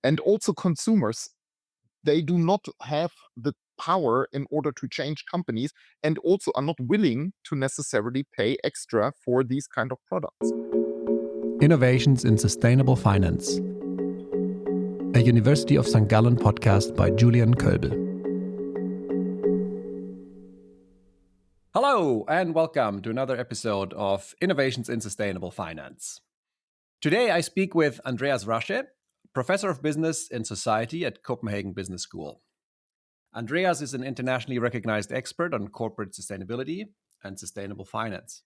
And also consumers, they do not have the power in order to change companies and also are not willing to necessarily pay extra for these kind of products. Innovations in Sustainable Finance, a University of St. Gallen podcast by Julian Kölbel. Hello, and welcome to another episode of Innovations in Sustainable Finance. Today I speak with Andreas Rasche, Professor of Business and Society at Copenhagen Business School. Andreas is an internationally recognized expert on corporate sustainability and sustainable finance.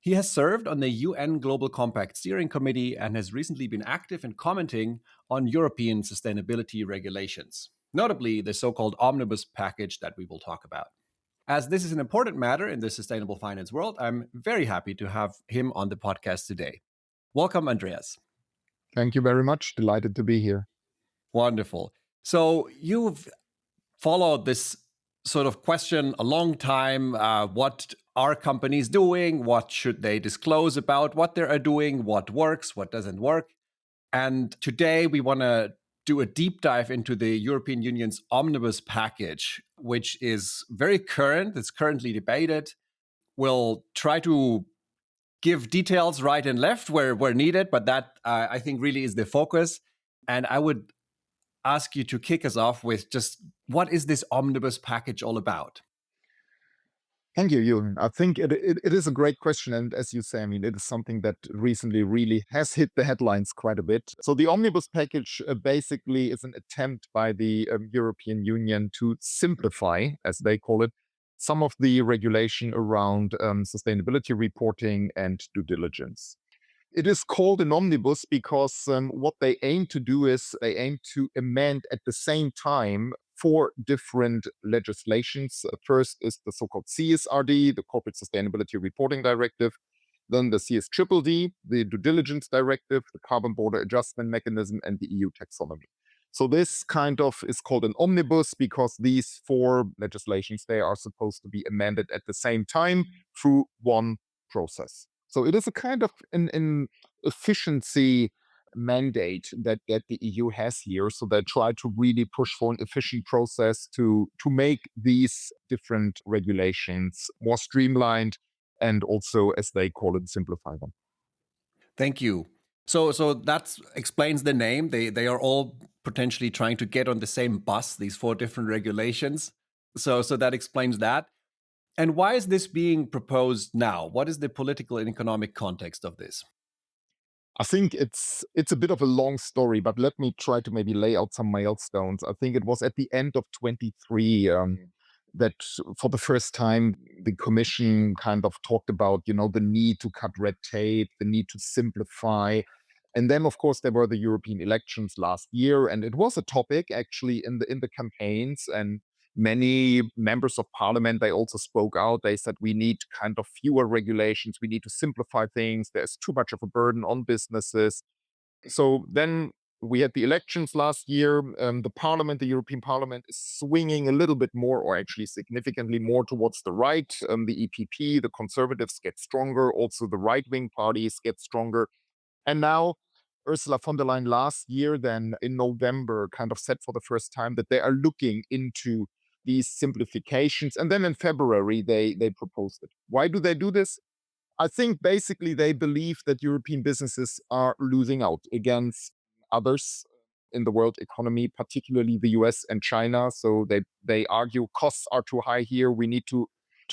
He has served on the UN Global Compact Steering Committee and has recently been active in commenting on European sustainability regulations, notably the so-called Omnibus package that we will talk about. As this is an important matter in the sustainable finance world, I'm very happy to have him on the podcast today. Welcome, Andreas. Thank you very much. Delighted to be here. Wonderful. So you've followed this sort of question a long time. What are companies doing? What should they disclose about what they are doing? What works? What doesn't work? And today we want to do a deep dive into the European Union's Omnibus package, which is very current. It's currently debated. We'll try to give details right and left where needed, but that I think really is the focus. And I would ask you to kick us off with just what is this Omnibus package all about? Thank you, Ewan. I think it is a great question. And as you say, it is something that recently really has hit the headlines quite a bit. So the Omnibus package basically is an attempt by the European Union to simplify, as they call it, some of the regulation around sustainability reporting and due diligence. It is called an omnibus because what they aim to do is they aim to amend at the same time four different legislations. First is the so-called CSRD, the Corporate Sustainability Reporting Directive, then the CSDDD, the Due Diligence Directive, the Carbon Border Adjustment Mechanism, and the EU taxonomy. So this kind of is called an omnibus because these four legislations, they are supposed to be amended at the same time through one process. So it is a kind of an efficiency mandate that the EU has here. So they try to really push for an efficient process to make these different regulations more streamlined and also, as they call it, simplify them. Thank you. So that explains the name. They are all potentially trying to get on the same bus, these four different regulations. So that explains that. And why is this being proposed now? What is the political and economic context of this? I think it's a bit of a long story, but let me try to maybe lay out some milestones. I think it was at the end of 23 that for the first time the Commission kind of talked about, the need to cut red tape, the need to simplify. And then, of course, there were the European elections last year, and it was a topic actually in the campaigns. And many members of parliament, they also spoke out. They said we need kind of fewer regulations. We need to simplify things. There's too much of a burden on businesses. So then we had the elections last year. The European Parliament is swinging a little bit more, or actually significantly more towards the right. The EPP, the Conservatives get stronger. Also the right-wing parties get stronger. And now Ursula von der Leyen last year, then in November, kind of said for the first time that they are looking into these simplifications. And then in February, they proposed it. Why do they do this? I think basically they believe that European businesses are losing out against others in the world economy, particularly the US and China. So they argue costs are too high here. We need to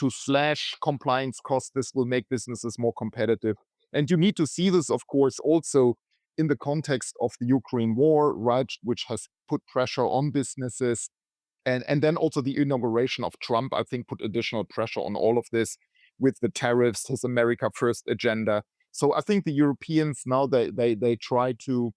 slash compliance costs. This will make businesses more competitive. And you need to see this, of course, also in the context of the Ukraine war, right, which has put pressure on businesses. And then also the inauguration of Trump, I think, put additional pressure on all of this with the tariffs, his America First agenda. So I think the Europeans now, they try to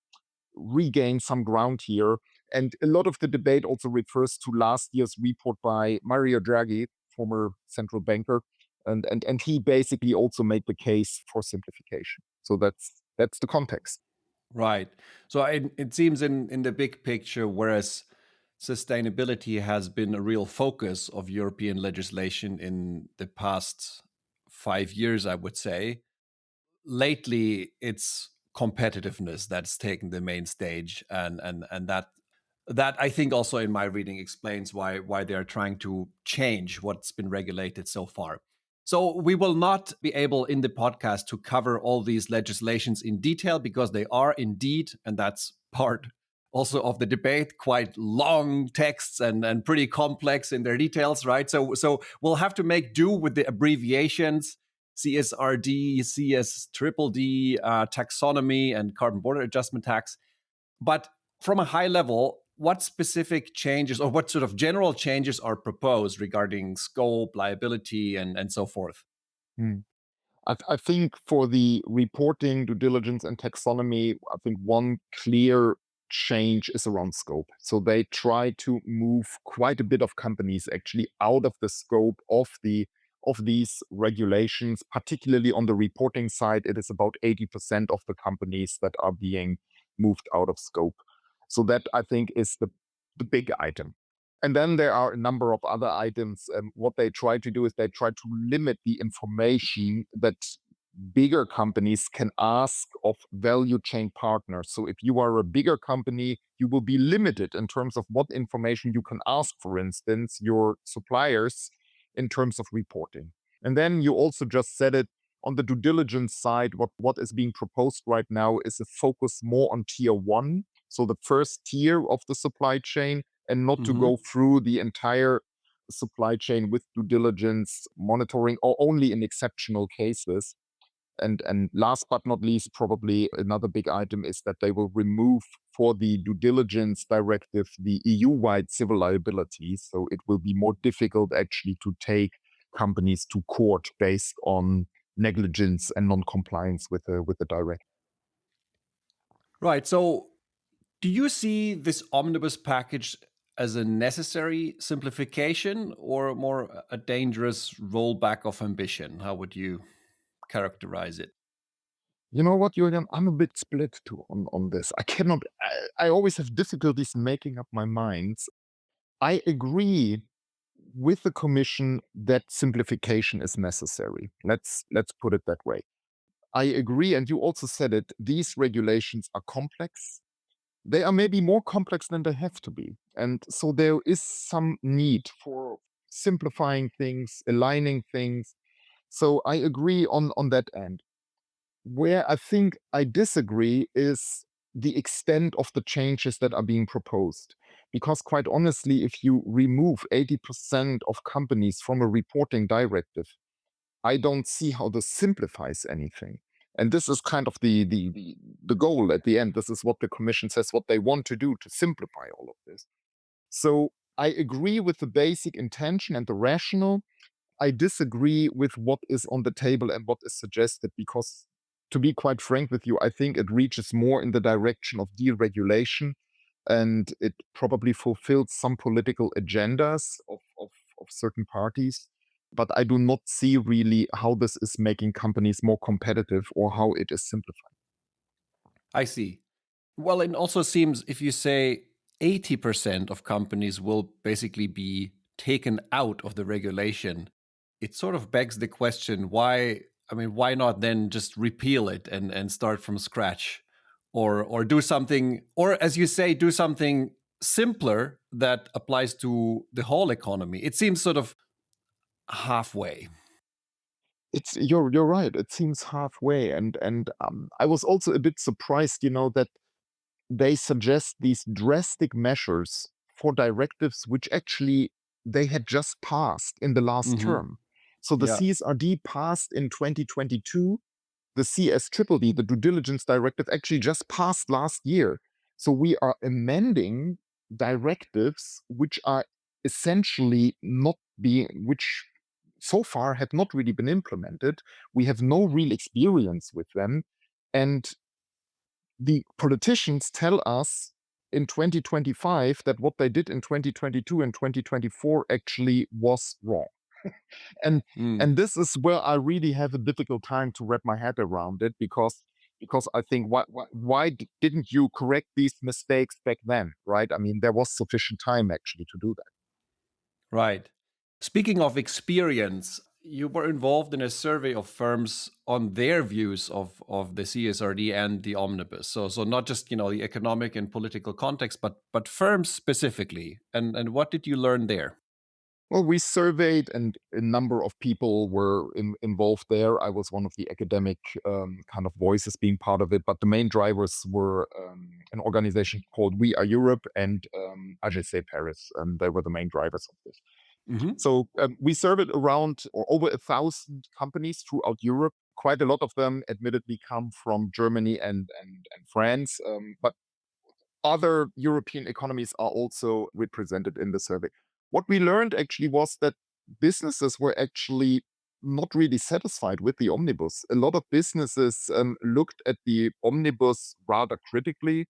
regain some ground here. And a lot of the debate also refers to last year's report by Mario Draghi, former central banker. And he basically also made the case for simplification. So that's the context. Right. So it seems in the big picture, whereas sustainability has been a real focus of European legislation in the past 5 years, I would say, lately it's competitiveness that's taken the main stage, and that I think also in my reading explains why they are trying to change what's been regulated so far. So we will not be able in the podcast to cover all these legislations in detail because they are indeed, and that's part also of the debate, quite long texts and pretty complex in their details, right? So we'll have to make do with the abbreviations: CSRD, CSDDD, taxonomy, and carbon border adjustment tax. But from a high level, what specific changes or what sort of general changes are proposed regarding scope, liability, and so forth? Hmm. I think for the reporting, due diligence, and taxonomy, I think one clear change is around scope. So they try to move quite a bit of companies actually out of the scope of these regulations, particularly on the reporting side. It is about 80% of the companies that are being moved out of scope. So that I think is the big item. And then there are a number of other items. What they try to do is they try to limit the information that bigger companies can ask of value chain partners. So if you are a bigger company, you will be limited in terms of what information you can ask, for instance, your suppliers in terms of reporting. And then you also just said it on the due diligence side, what is being proposed right now is a focus more on tier one, so the first tier of the supply chain, and not to Mm-hmm. go through the entire supply chain with due diligence monitoring or only in exceptional cases. And last but not least, probably another big item is that they will remove for the due diligence directive the EU-wide civil liability. So it will be more difficult actually to take companies to court based on negligence and non-compliance with the directive. Right. So do you see this omnibus package as a necessary simplification or more a dangerous rollback of ambition? How would you characterize it? You know what, Julian? I'm a bit split too on this. I always have difficulties making up my mind. I agree with the Commission that simplification is necessary. Let's put it that way. I agree, and you also said it, these regulations are complex. They are maybe more complex than they have to be. And so there is some need for simplifying things, aligning things. So I agree on that end. Where I think I disagree is the extent of the changes that are being proposed. Because quite honestly, if you remove 80% of companies from a reporting directive, I don't see how this simplifies anything. And this is kind of the goal at the end. This is what the Commission says, what they want to do to simplify all of this. So I agree with the basic intention and the rationale. I disagree with what is on the table and what is suggested because, to be quite frank with you, I think it reaches more in the direction of deregulation, and it probably fulfills some political agendas of certain parties. But I do not see really how this is making companies more competitive or how it is simplifying. I see. Well, it also seems if you say 80% of companies will basically be taken out of the regulation, it sort of begs the question why, I mean, why not then just repeal it and start from scratch? Or do something, or as you say, do something simpler that applies to the whole economy. It seems sort of halfway. You're right. It seems halfway, and I was also a bit surprised, that they suggest these drastic measures for directives which actually they had just passed in the last Hmm. term. So the Yeah. CSRD passed in 2022. The CSDDD, the due diligence directive, actually just passed last year. So we are amending directives which are essentially not being, which so far had not really been implemented. We have no real experience with them. And the politicians tell us in 2025 that what they did in 2022 and 2024 actually was wrong. And Mm. and this is where I really have a difficult time to wrap my head around it because I think why didn't you correct these mistakes back then, right? I mean, there was sufficient time actually to do that. Right. Speaking of experience, you were involved in a survey of firms on their views of the CSRD and the Omnibus. So not just the economic and political context, but firms specifically. And what did you learn there? Well, we surveyed, and a number of people were involved there. I was one of the academic kind of voices being part of it, but the main drivers were an organization called We Are Europe and AGC Paris. They were the main drivers of this. Hmm. So we surveyed around or over 1,000 companies throughout Europe. Quite a lot of them, admittedly, come from Germany and France, but other European economies are also represented in the survey. What we learned actually was that businesses were actually not really satisfied with the omnibus. A lot of businesses looked at the omnibus rather critically.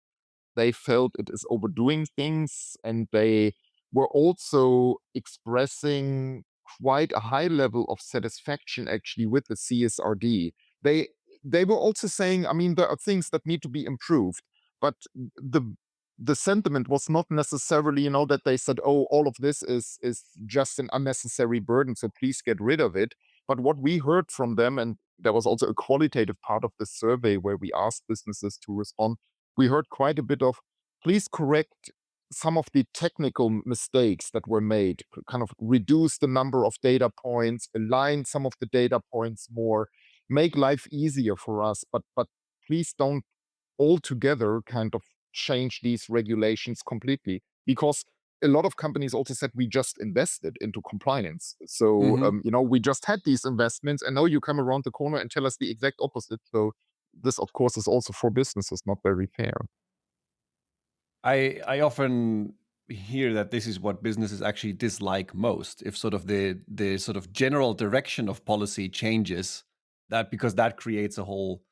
They felt it is overdoing things, and they were also expressing quite a high level of satisfaction actually with the CSRD. They were also saying, I mean, there are things that need to be improved, but the sentiment was not necessarily, that they said, oh, all of this is just an unnecessary burden, so please get rid of it. But what we heard from them, and there was also a qualitative part of the survey where we asked businesses to respond, we heard quite a bit of, please correct some of the technical mistakes that were made, kind of reduce the number of data points, align some of the data points more, make life easier for us, but please don't altogether kind of change these regulations completely, because a lot of companies also said we just invested into compliance. So, Hmm. we just had these investments, and now you come around the corner and tell us the exact opposite. So, this, of course, is also for businesses not very fair. I often hear that this is what businesses actually dislike most. If sort of the sort of general direction of policy changes, that because that creates a whole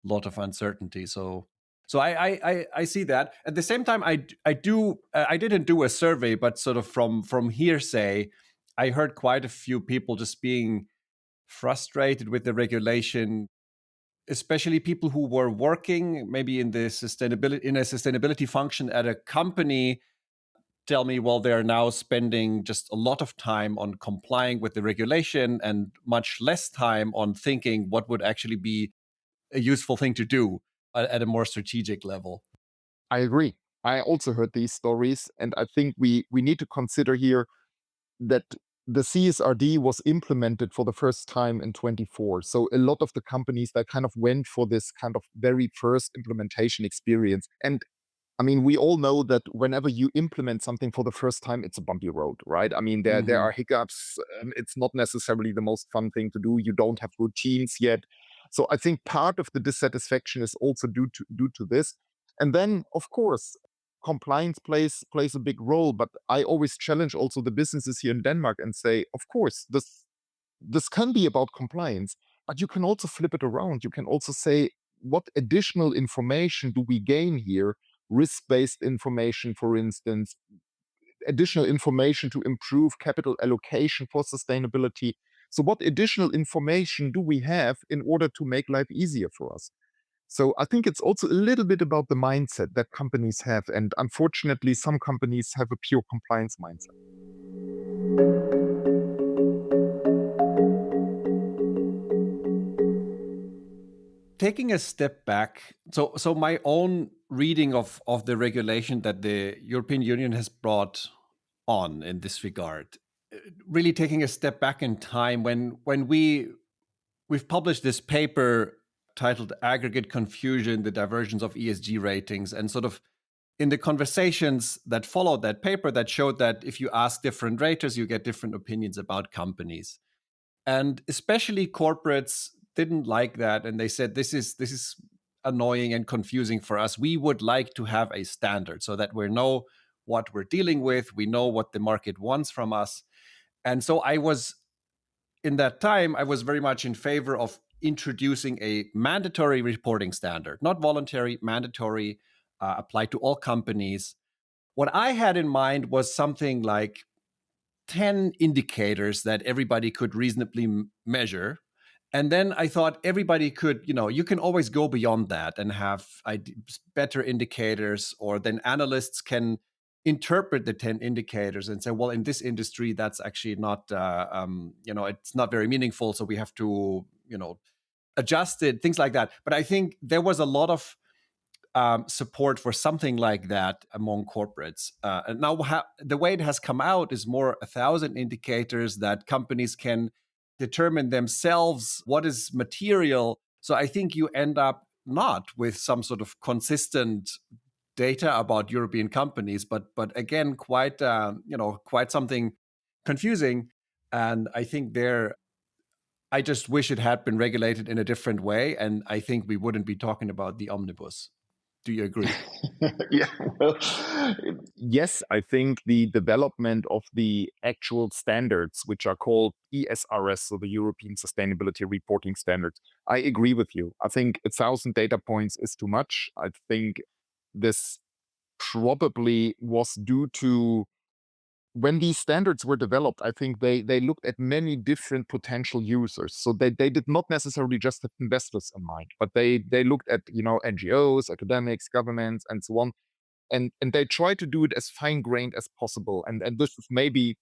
lot of uncertainty. So I see that. At the same time, I didn't do a survey, but sort of from hearsay, I heard quite a few people just being frustrated with the regulation, especially people who were working maybe in a sustainability function at a company. Tell me, well, they're now spending just a lot of time on complying with the regulation and much less time on thinking what would actually be a useful thing to do at a more strategic level. I agree. I also heard these stories, and I think we need to consider here that the CSRD was implemented for the first time in 24. So a lot of the companies that kind of went for this kind of very first implementation experience. And I mean, we all know that whenever you implement something for the first time, it's a bumpy road, right? I mean, there Hmm. are hiccups. It's not necessarily the most fun thing to do. You don't have routines yet. So I think part of the dissatisfaction is also due to this. And then, of course, compliance plays a big role. But I always challenge also the businesses here in Denmark and say, of course, this can be about compliance, but you can also flip it around. You can also say, what additional information do we gain here? Risk-based information, for instance, additional information to improve capital allocation for sustainability. So what additional information do we have in order to make life easier for us? So I think it's also a little bit about the mindset that companies have. And unfortunately, some companies have a pure compliance mindset. Taking a step back, so my own reading of the regulation that the European Union has brought on in this regard, really taking a step back in time when we've published this paper titled Aggregate Confusion, the Divergence of ESG Ratings, and sort of in the conversations that followed that paper that showed that if you ask different raters, you get different opinions about companies. And especially corporates didn't like that, and they said this is annoying and confusing for us. We would like to have a standard so that we know what we're dealing with, we know what the market wants from us. And so I was in that time, I was very much in favor of introducing a mandatory reporting standard, not voluntary, mandatory, applied to all companies. What I had in mind was something like 10 indicators that everybody could reasonably measure. And then I thought everybody could, you can always go beyond that and have better indicators, or then analysts can interpret the 10 indicators and say, well, in this industry, that's actually not, it's not very meaningful. So we have to, adjust it, things like that. But I think there was a lot of support for something like that among corporates. And now the way it has come out is more 1,000 indicators that companies can determine themselves what is material. So I think you end up not with some sort of consistent data about European companies, but again, quite something confusing. And I think I just wish it had been regulated in a different way. And I think we wouldn't be talking about the omnibus. Do you agree? Yeah, well, yes, I think the development of the actual standards, which are called ESRS, so the European Sustainability Reporting Standards, I agree with you. I think 1,000 data points is too much. I think this probably was due to when these standards were developed, I think they looked at many different potential users. So they did not necessarily just have investors in mind, but they looked at NGOs, academics, governments, and so on, and they tried to do it as fine grained as possible. And this is maybe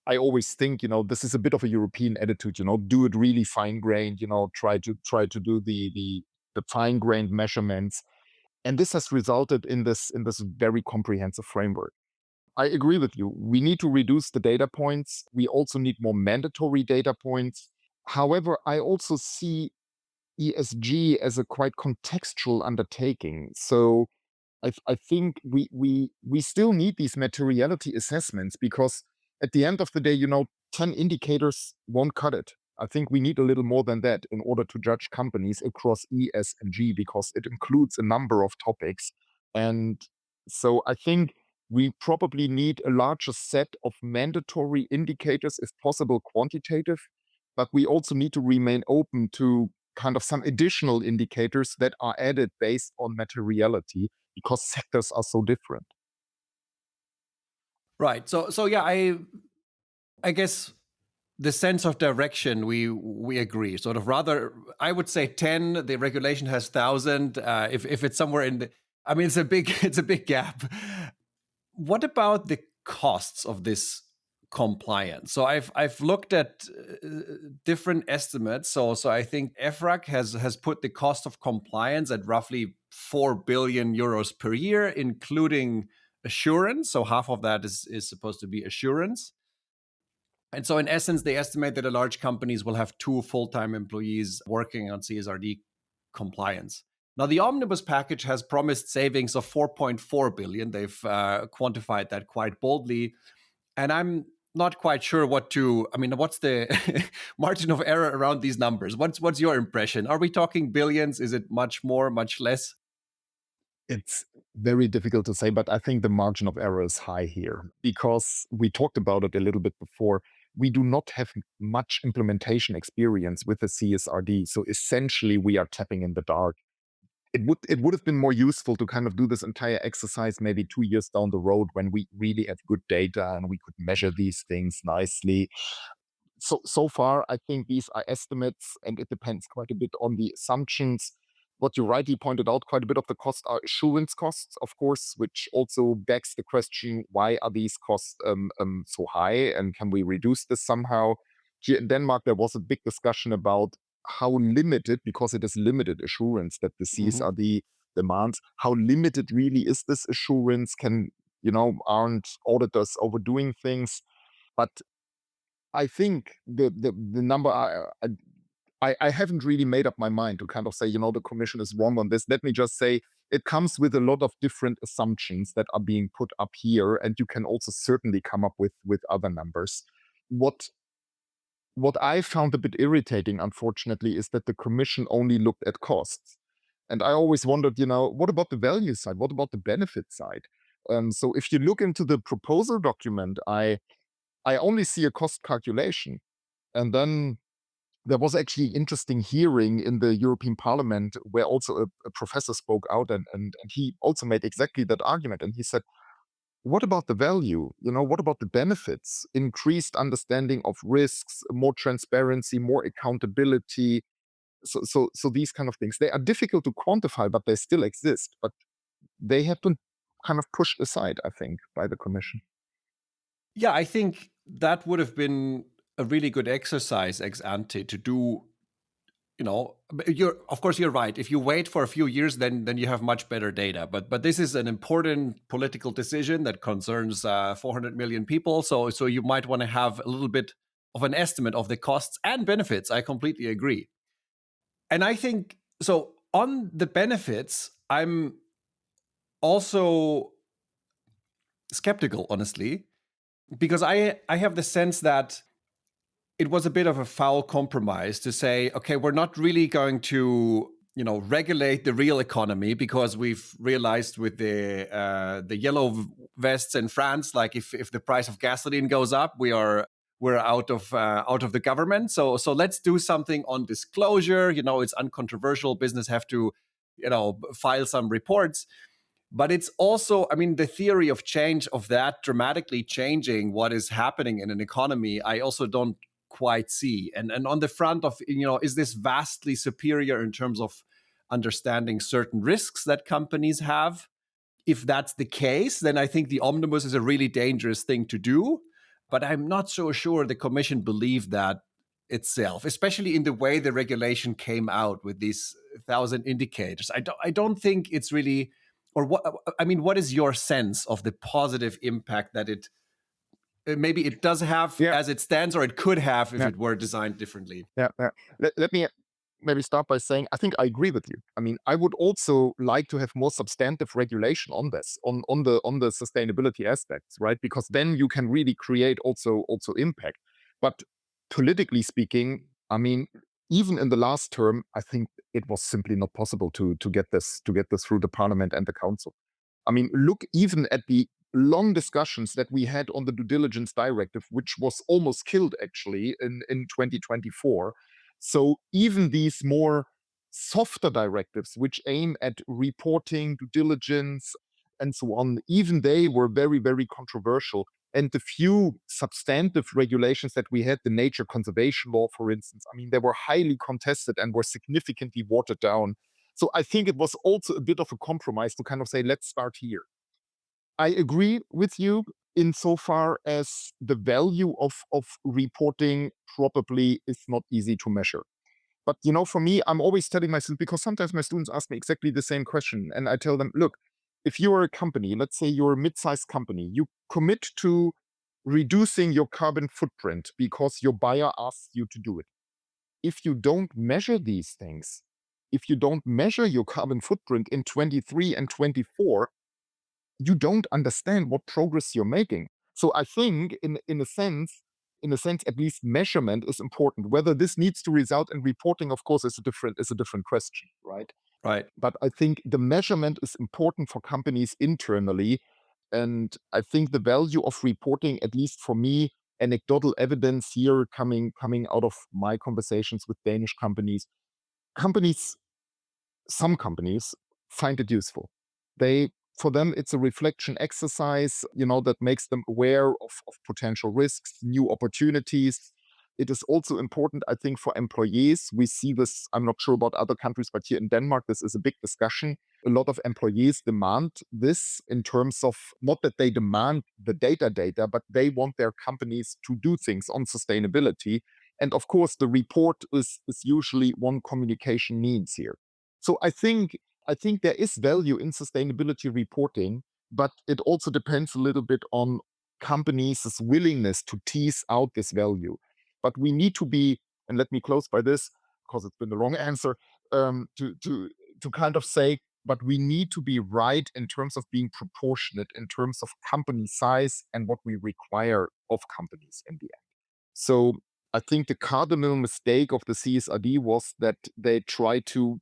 I always think this is a bit of a European attitude. Do it really fine grained. Try to do the fine grained measurements, and this has resulted in this very comprehensive framework. I agree with you. We need to reduce the data points. We also need more mandatory data points. However, I also see ESG as a quite contextual undertaking. So I think we still need these materiality assessments because at the end of the day, 10 indicators won't cut it. I think we need a little more than that in order to judge companies across E, S, and G because it includes a number of topics. And so I think we probably need a larger set of mandatory indicators, if possible, quantitative, but we also need to remain open to kind of some additional indicators that are added based on materiality because sectors are so different. Right. So yeah, I guess the sense of direction we agree. Sort of rather, I would say 10. The regulation has 1,000. If it's somewhere in the, I mean, it's a big gap. What about the costs of this compliance? So I've looked at different estimates. So I think EFRAG has put the cost of compliance at roughly 4 billion euros per year, including assurance. So half of that is supposed to be assurance. And so, in essence, they estimate that the large companies will have 2 full-time employees working on CSRD compliance. Now, the Omnibus package has promised savings of 4.4 billion. They've quantified that quite boldly. And I'm not quite sure what's the margin of error around these numbers? What's your impression? Are we talking billions? Is it much more, much less? It's very difficult to say, but I think the margin of error is high here because we talked about it a little bit before. We do not have much implementation experience with the CSRD. So essentially, we are tapping in the dark. It would have been more useful to kind of do this entire exercise maybe 2 years down the road when we really have good data and we could measure these things nicely. So far, I think these are estimates, and it depends quite a bit on the assumptions. What you rightly pointed out, quite a bit of the costs are assurance costs, of course, which also begs the question: why are these costs so high, and can we reduce this somehow? Here in Denmark, there was a big discussion about how limited, because it is limited assurance that the Mhm. CSRD demands. How limited really is this assurance? Aren't auditors overdoing things? But I think the number I haven't really made up my mind to kind of say, the commission is wrong on this. Let me just say it comes with a lot of different assumptions that are being put up here, and you can also certainly come up with other numbers. What I found a bit irritating, unfortunately, is that the commission only looked at costs. And I always wondered, what about the value side? What about the benefit side? So if you look into the proposal document, I only see a cost calculation. And then there was actually an interesting hearing in the European Parliament where also a professor spoke out and he also made exactly that argument. And he said, what about the value? What about the benefits? Increased understanding of risks, more transparency, more accountability. So these kind of things, they are difficult to quantify, but they still exist. But they happen. kind of pushed aside, I think, by the Commission. Yeah, I think that would have been a really good exercise ex ante to do. Of course you're right. If you wait for a few years, then you have much better data. But this is an important political decision that concerns 400 million people. So you might want to have a little bit of an estimate of the costs and benefits. I completely agree. And I think so. On the benefits, I'm also skeptical, honestly, because I have the sense that it was a bit of a foul compromise to say, okay, we're not really going to, regulate the real economy, because we've realized with the yellow vests in France, like if the price of gasoline goes up, we're out of the government. So let's do something on disclosure. It's uncontroversial. Business have to, file some reports. But it's also, I mean, the theory of change, of that dramatically changing what is happening in an economy, I also don't quite see. And on the front of, is this vastly superior in terms of understanding certain risks that companies have? If that's the case, then I think the omnibus is a really dangerous thing to do. But I'm not so sure the Commission believed that itself, especially in the way the regulation came out with these 1,000 indicators. I don't think it's really, or what I mean, what is your sense of the positive impact that it maybe it does have Yeah, as it stands, or it could have if yeah, it were designed differently? yeah, yeah. Let me maybe start by saying I think I agree with you. I mean, I would also like to have more substantive regulation on this, on the sustainability aspects, right? Because then you can really create also impact. But politically speaking, I mean, even in the last term, I think it was simply not possible to get this through the Parliament and the Council. I mean, look even at the long discussions that we had on the due diligence directive, which was almost killed actually in 2024. So even these more softer directives, which aim at reporting, due diligence, and so on, even they were very, very controversial. And the few substantive regulations that we had, the nature conservation law, for instance, I mean, they were highly contested and were significantly watered down. So I think it was also a bit of a compromise to kind of say, let's start here. I agree with you insofar as the value of reporting probably is not easy to measure. But for me, I'm always telling myself, because sometimes my students ask me exactly the same question, and I tell them, look, if you're a company, let's say you're a mid-sized company, you commit to reducing your carbon footprint because your buyer asks you to do it. If you don't measure these things, if you don't measure your carbon footprint in 23 and 24, you don't understand what progress you're making. So I think in a sense, at least measurement is important. Whether this needs to result in reporting, of course, is a different question, right? Right. But I think the measurement is important for companies internally. And I think the value of reporting, at least for me, anecdotal evidence here coming out of my conversations with Danish companies, some companies find it useful. For them, it's a reflection exercise, that makes them aware of potential risks, new opportunities. It is also important, I think, for employees. We see this, I'm not sure about other countries, but here in Denmark, this is a big discussion. A lot of employees demand this in terms of not that they demand the data, but they want their companies to do things on sustainability. And of course, the report is usually one communication means here. So I think there is value in sustainability reporting, but it also depends a little bit on companies' willingness to tease out this value. But we need to be, and let me close by this, because it's been the wrong answer, to kind of say, but we need to be right in terms of being proportionate in terms of company size and what we require of companies in the end. So I think the cardinal mistake of the CSRD was that they try to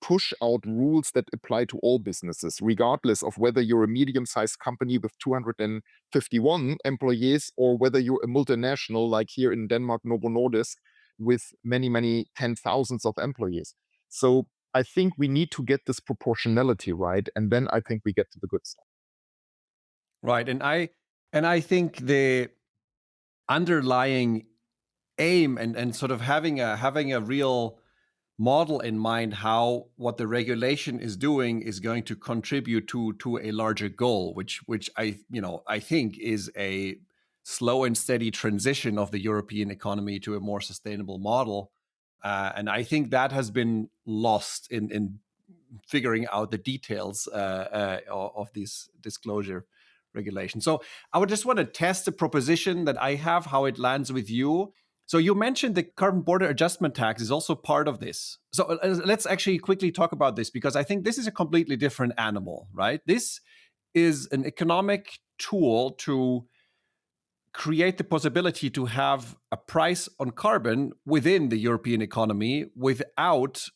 push out rules that apply to all businesses, regardless of whether you're a medium-sized company with 251 employees or whether you're a multinational like here in Denmark, Novo Nordisk, with many, many 10,000s of employees. So I think we need to get this proportionality right, and then I think we get to the good stuff. Right. And I think the underlying aim and sort of having a real model in mind how what the regulation is doing is going to contribute to a larger goal, which I think is a slow and steady transition of the European economy to a more sustainable model. And I think that has been lost in figuring out the details of these disclosure regulations. So I would just want to test the proposition that I have, how it lands with you. So you mentioned the carbon border adjustment tax is also part of this. So let's actually quickly talk about this, because I think this is a completely different animal, right? This is an economic tool to create the possibility to have a price on carbon within the European economy without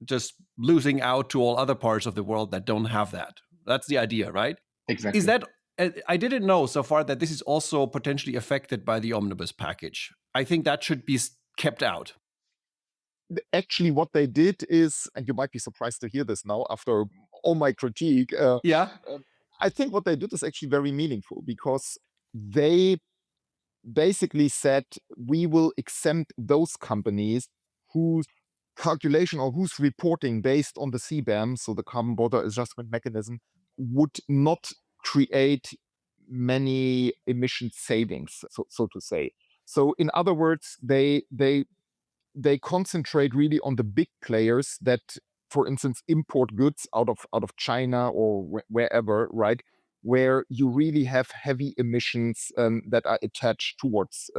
just losing out to all other parts of the world that don't have that. That's the idea, right? Is Exactly. that I didn't know so far that this is also potentially affected by the Omnibus package. I think that should be kept out. Actually, what they did is, and you might be surprised to hear this now after all my critique, Yeah. I think what they did is actually very meaningful, because they basically said we will exempt those companies whose calculation or whose reporting based on the CBAM, so the carbon border adjustment mechanism, would not create many emission savings, so to say. So in other words, they concentrate really on the big players that, for instance, import goods out of China or wherever, right? Where you really have heavy emissions that are attached towards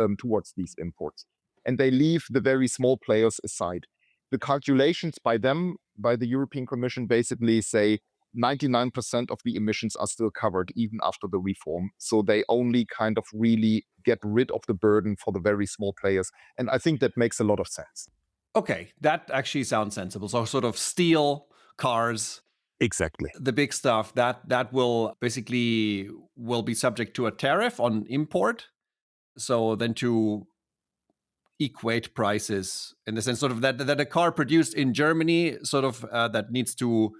these imports, and they leave the very small players aside. The calculations by them, by the European Commission, basically say 99% of the emissions are still covered even after the reform. So they only kind of really get rid of the burden for the very small players. And I think that makes a lot of sense. Okay, that actually sounds sensible. So sort of steel, cars, Exactly. the big stuff that will basically will be subject to a tariff on import. So then to equate prices in the sense sort of that a car produced in Germany sort of that needs to,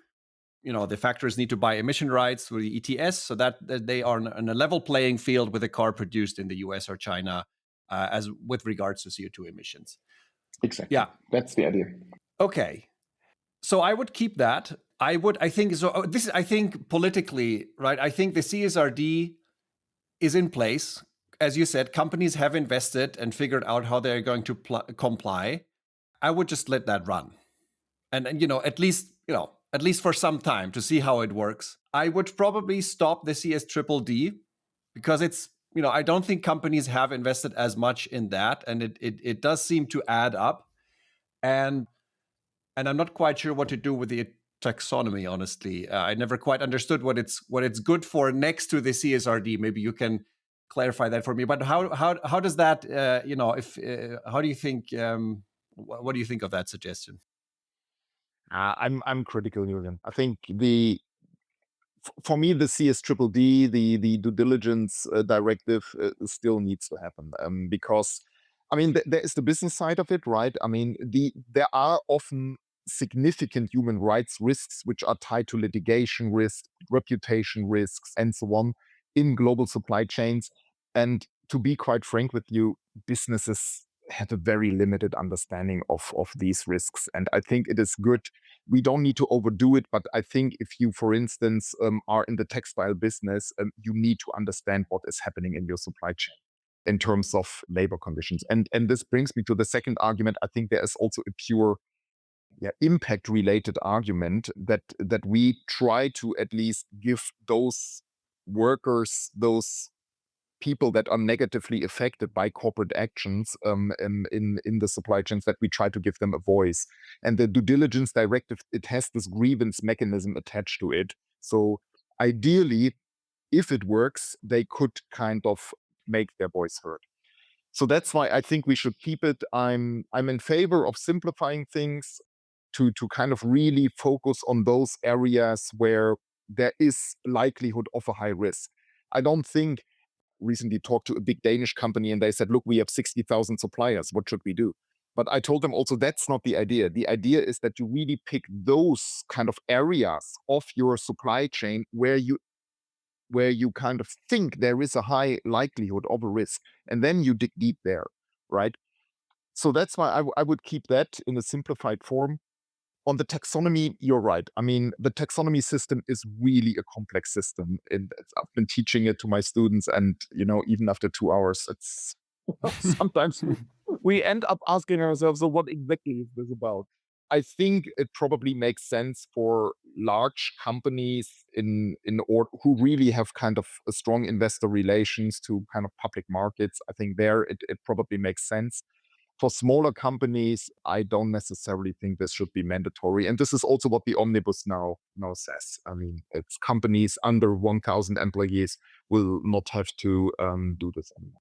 the factories need to buy emission rights through the ETS, so that they are on a level playing field with a car produced in the US or China, as with regards to CO2 emissions. Exactly. Yeah. That's the idea. Okay. So I would keep that. I think so. This, I think politically, right? I think the CSRD is in place. As you said, companies have invested and figured out how they're going to comply. I would just let that run. And at least for some time to see how it works. I would probably stop the CSDDD because it's, I don't think companies have invested as much in that, and it does seem to add up. And I'm not quite sure what to do with the taxonomy, honestly. I never quite understood what it's good for next to the CSRD. Maybe you can clarify that for me. But how does that, how do you think, what do you think of that suggestion? I'm critical, Julian. I think for me, the CSDDD, the due diligence directive, still needs to happen, because, I mean, there is the business side of it, right? I mean, there are often significant human rights risks which are tied to litigation risks, reputation risks, and so on in global supply chains. And to be quite frank with you, businesses have a very limited understanding of these risks. And I think it is good. We don't need to overdo it, but I think if you, for instance, are in the textile business, you need to understand what is happening in your supply chain in terms of labor conditions. And this brings me to the second argument. I think there is also a pure impact related argument that we try to at least give those workers, those people that are negatively affected by corporate actions in the supply chains, that we try to give them a voice. And the due diligence directive, it has this grievance mechanism attached to it. So ideally, if it works, they could kind of make their voice heard. So that's why I think we should keep it. I'm in favor of simplifying things to kind of really focus on those areas where there is likelihood of a high risk. I don't think, recently talked to a big Danish company and they said, look, we have 60,000 suppliers. What should we do? But I told them also that's not the idea. The idea is that you really pick those kind of areas of your supply chain where you kind of think there is a high likelihood of a risk, and then you dig deep there, right? So that's why I would keep that in a simplified form. On the taxonomy, you're right. I mean, the taxonomy system is really a complex system. And I've been teaching it to my students, and even after 2 hours, it's sometimes we end up asking ourselves, so what exactly is this about? I think it probably makes sense for large companies in order who really have kind of a strong investor relations to kind of public markets. I think there it probably makes sense. For smaller companies, I don't necessarily think this should be mandatory. And this is also what the Omnibus now says. I mean, it's companies under 1,000 employees will not have to do this anymore.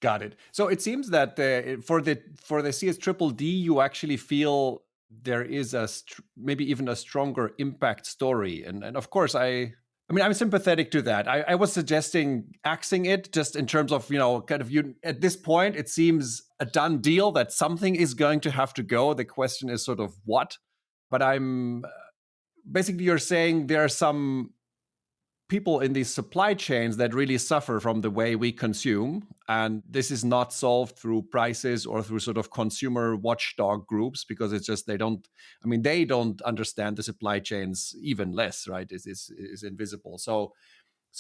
Got it. So it seems that for the CSDDD, you actually feel there is maybe even a stronger impact story, and of course I mean, I'm sympathetic to that. I was suggesting axing it just in terms of, kind of you at this point, it seems a done deal that something is going to have to go. The question is sort of what, but I'm basically you're saying there are some people in these supply chains that really suffer from the way we consume. And this is not solved through prices or through sort of consumer watchdog groups, because it's just they don't understand the supply chains even less, right? Is invisible. So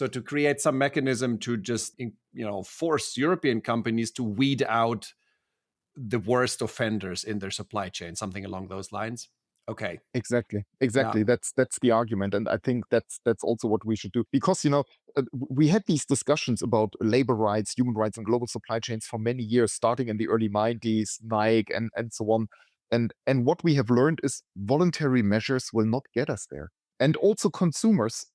to create some mechanism to just force European companies to weed out the worst offenders in their supply chain, something along those lines. Okay. Exactly. Yeah. Exactly. That's the argument, and I think that's also what we should do, because we had these discussions about labor rights, human rights, and global supply chains for many years, starting in the early 90s, Nike, and so on. And what we have learned is voluntary measures will not get us there, and also consumers,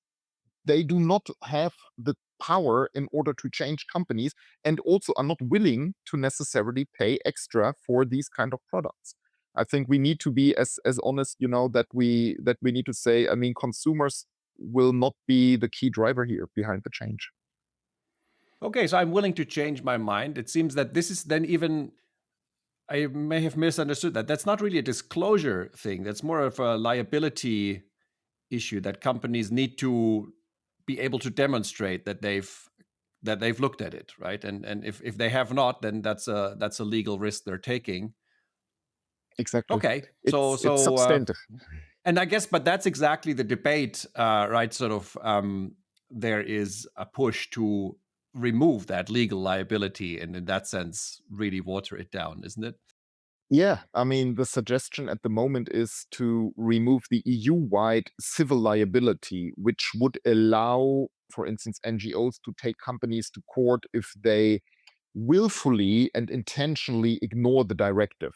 they do not have the power in order to change companies, and also are not willing to necessarily pay extra for these kind of products. I think we need to be as honest, that we need to say, I mean, consumers will not be the key driver here behind the change. Okay, so I'm willing to change my mind. It seems that this is then even, I may have misunderstood that. That's not really a disclosure thing. That's more of a liability issue that companies need to be able to demonstrate that they've looked at it, right? And if they have not, then that's a legal risk they're taking. Exactly. Okay, so It's so substantive. and I guess, but that's exactly the debate, right? Sort of, there is a push to remove that legal liability, and in that sense, really water it down, isn't it? Yeah, I mean, the suggestion at the moment is to remove the EU-wide civil liability, which would allow, for instance, NGOs to take companies to court if they willfully and intentionally ignore the directive.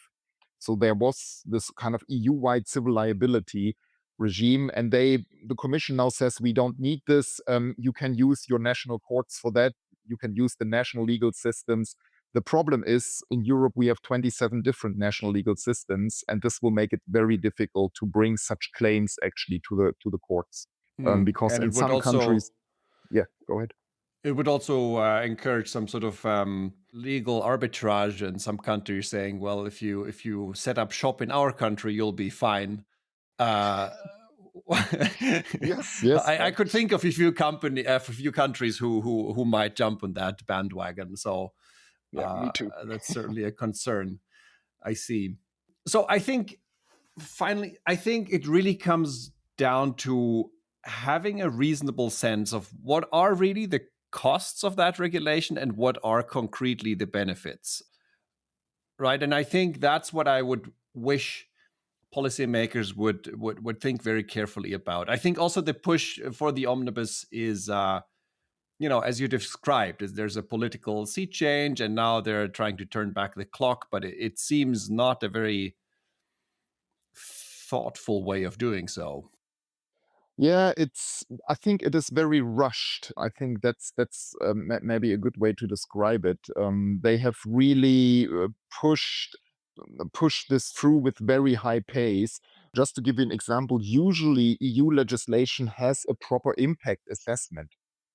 So there was this kind of EU-wide civil liability regime, and the Commission now says we don't need this. You can use your national courts for that. You can use the national legal systems. The problem is in Europe we have 27 different national legal systems, and this will make it very difficult to bring such claims actually to the courts, because And in some countries, yeah, go ahead. it would also encourage some sort of legal arbitrage in some countries, saying, well, if you set up shop in our country, you'll be fine. Uh, Yes, yes, I could think of a few countries who might jump on that bandwagon. So yeah, me too. that's certainly a concern. I see. So I think finally, I think it really comes down to having a reasonable sense of what are really the costs of that regulation and what are concretely the benefits, right? And I think that's what I would wish policymakers would think very carefully about. I think also the push for the omnibus is, as you described, is there's a political sea change, and now they're trying to turn back the clock, but it seems not a very thoughtful way of doing so. Yeah, I think it is very rushed. I think that's maybe a good way to describe it. They have really pushed this through with very high pace. Just to give you an example, usually EU legislation has a proper impact assessment.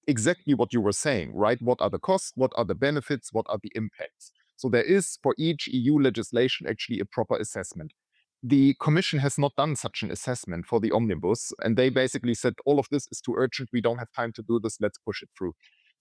Exactly what you were saying, right? What are the costs? What are the benefits? What are the impacts? So there is for each EU legislation actually a proper assessment. The Commission has not done such an assessment for the omnibus, and they basically said all of this is too urgent. We don't have time to do this. Let's push it through.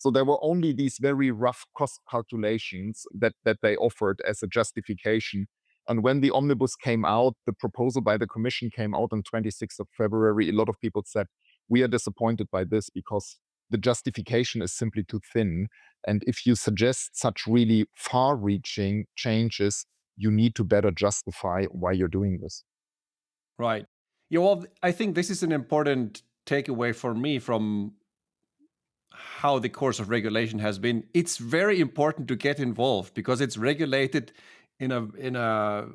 So there were only these very rough cost calculations that they offered as a justification. And when the omnibus came out, the proposal by the Commission came out on 26th of February, a lot of people said, we are disappointed by this because the justification is simply too thin. And if you suggest such really far-reaching changes, you need to better justify why you're doing this. Right. Yeah, well, I think this is an important takeaway for me from how the course of regulation has been. It's very important to get involved because it's regulated in a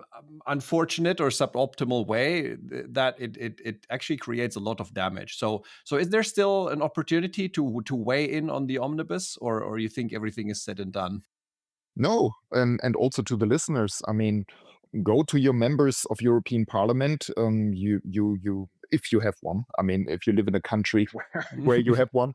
unfortunate or suboptimal way that it actually creates a lot of damage. So is there still an opportunity to weigh in on the omnibus, or you think everything is said and done? No, and also to the listeners, I mean, go to your members of European Parliament. If you have one. I mean, if you live in a country where you have one,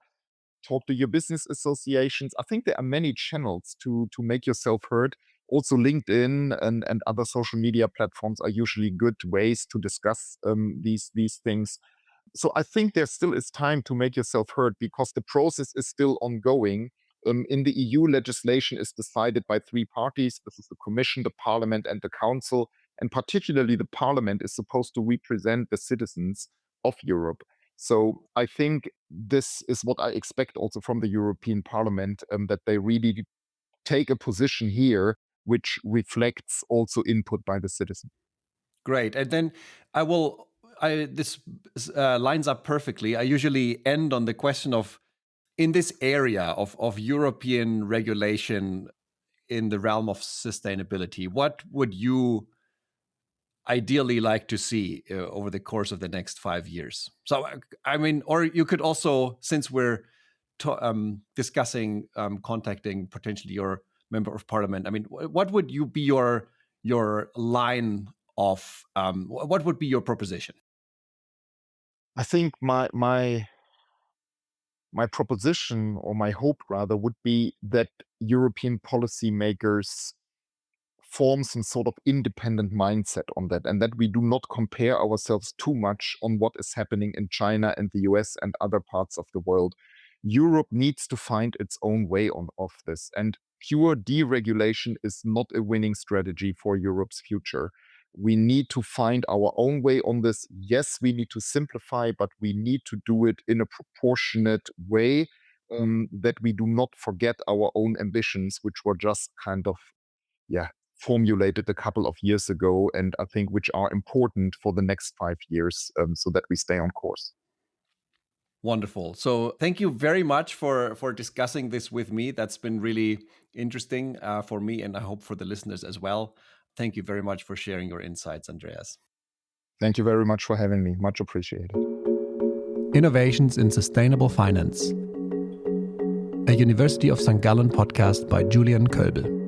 talk to your business associations. I think there are many channels to make yourself heard. Also, LinkedIn and other social media platforms are usually good ways to discuss these things. So I think there still is time to make yourself heard because the process is still ongoing. In the EU, legislation is decided by three parties. This is the Commission, the Parliament, and the Council. And particularly the Parliament is supposed to represent the citizens of Europe. So I think this is what I expect also from the European Parliament, that they really take a position here which reflects also input by the citizen. Great. And then this lines up perfectly. I usually end on the question of, in this area of European regulation in the realm of sustainability, what would you ideally like to see over the course of the next 5 years? So, I mean, or you could also, since we're discussing contacting potentially your member of parliament, I mean, what would you be your line of what would be your proposition? I think my proposition, or my hope rather, would be that European policymakers form some sort of independent mindset on that, and that we do not compare ourselves too much on what is happening in China and the US and other parts of the world. Europe needs to find its own way of this, and pure deregulation is not a winning strategy for Europe's future. We need to find our own way on this. Yes, we need to simplify, but we need to do it in a proportionate way, that we do not forget our own ambitions, which were just kind of, formulated a couple of years ago, and I think which are important for the next 5 years, so that we stay on course. Wonderful. So thank you very much for discussing this with me. That's been really interesting for me, and I hope for the listeners as well. Thank you very much for sharing your insights, Andreas. Thank you very much for having me. Much appreciated. Innovations in Sustainable Finance, a University of St. Gallen podcast by Julian Köbel.